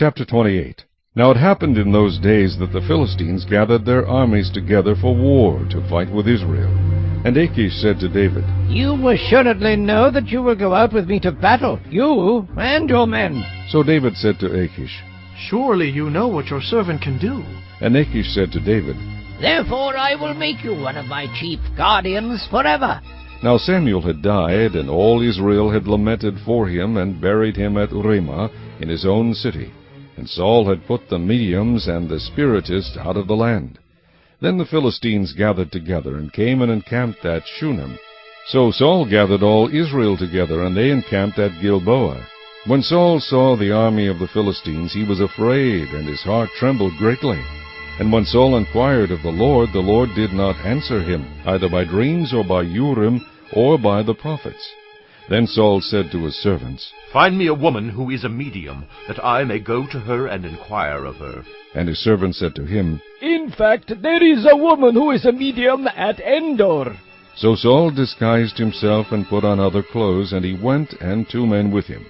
Chapter 28. Now it happened in those days that the Philistines gathered their armies together for war to fight with Israel. And Achish said to David, You assuredly know that you will go out with me to battle, you and your men. So David said to Achish, Surely you know what your servant can do. And Achish said to David, Therefore I will make you one of my chief guardians forever. Now Samuel had died, and all Israel had lamented for him, and buried him at Ramah in his own city. And Saul had put the mediums and the spiritists out of the land. Then the Philistines gathered together, and came and encamped at Shunem. So Saul gathered all Israel together, and they encamped at Gilboa. When Saul saw the army of the Philistines, he was afraid, and his heart trembled greatly. And when Saul inquired of the Lord did not answer him, either by dreams, or by Urim, or by the prophets. Then Saul said to his servants, Find me a woman who is a medium, that I may go to her and inquire of her. And his servants said to him, In fact, there is a woman who is a medium at Endor. So Saul disguised himself, and put on other clothes, and he went, and 2 men with him.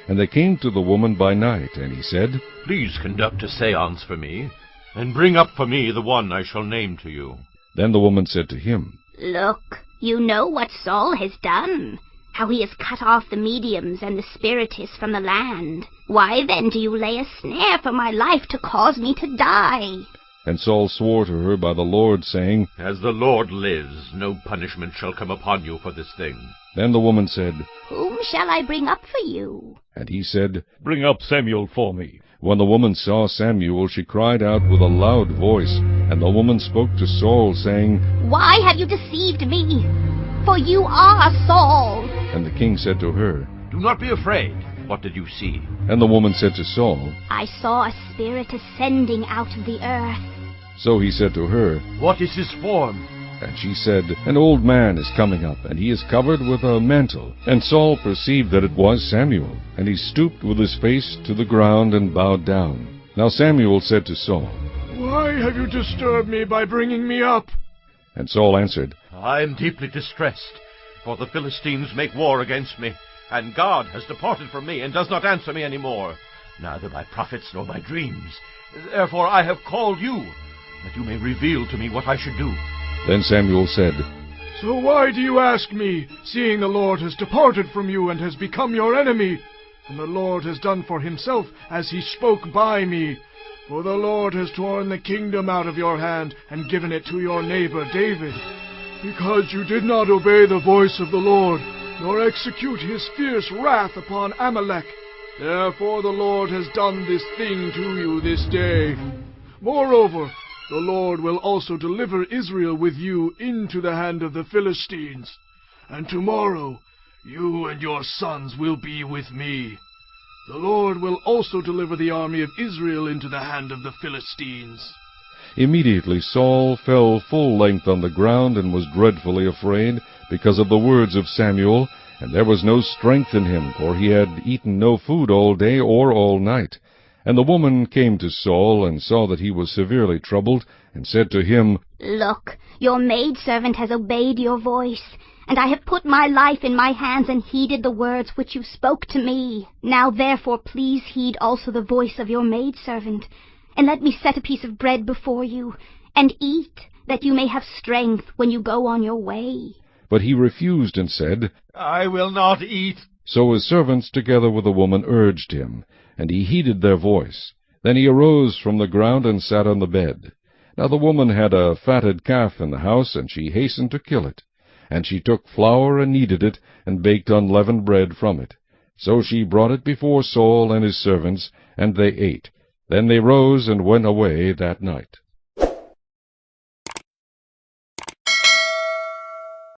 And they came to the woman by night, and he said, Please conduct a séance for me, and bring up for me the one I shall name to you. Then the woman said to him, Look, you know what Saul has done, how he has cut off the mediums and the spiritists from the land. Why then do you lay a snare for my life to cause me to die? And Saul swore to her by the Lord, saying, As the Lord lives, no punishment shall come upon you for this thing. Then the woman said, Whom shall I bring up for you? And he said, Bring up Samuel for me. When the woman saw Samuel, she cried out with a loud voice. And the woman spoke to Saul, saying, Why have you deceived me? For you are Saul. And the king said to her, Do not be afraid. What did you see? And the woman said to Saul, I saw a spirit ascending out of the earth. So he said to her, What is his form? And she said, An old man is coming up, and he is covered with a mantle. And Saul perceived that it was Samuel, and he stooped with his face to the ground, and bowed down. Now Samuel said to Saul, Why have you disturbed me by bringing me up? And Saul answered, I am deeply distressed, for the Philistines make war against me, and God has departed from me, and does not answer me any more, neither by prophets nor by dreams. Therefore I have called you, that you may reveal to me what I should do. Then Samuel said, So why do you ask me, seeing the Lord has departed from you and has become your enemy? And the Lord has done for himself as he spoke by me. For the Lord has torn the kingdom out of your hand and given it to your neighbor David. Because you did not obey the voice of the Lord, nor execute his fierce wrath upon Amalek. Therefore the Lord has done this thing to you this day. Moreover, the Lord will also deliver Israel with you into the hand of the Philistines. And tomorrow you and your sons will be with me. The Lord will also deliver the army of Israel into the hand of the Philistines. Immediately Saul fell full length on the ground, and was dreadfully afraid, because of the words of Samuel, and there was no strength in him, for he had eaten no food all day or all night. And the woman came to Saul, and saw that he was severely troubled, and said to him, Look, your maidservant has obeyed your voice, and I have put my life in my hands and heeded the words which you spoke to me. Now therefore please heed also the voice of your maidservant, and let me set a piece of bread before you, and eat, that you may have strength when you go on your way. But he refused, and said, I will not eat. So his servants together with the woman urged him, and he heeded their voice. Then he arose from the ground, and sat on the bed. Now the woman had a fatted calf in the house, and she hastened to kill it. And she took flour, and kneaded it, and baked unleavened bread from it. So she brought it before Saul and his servants, and they ate. Then they rose, and went away that night.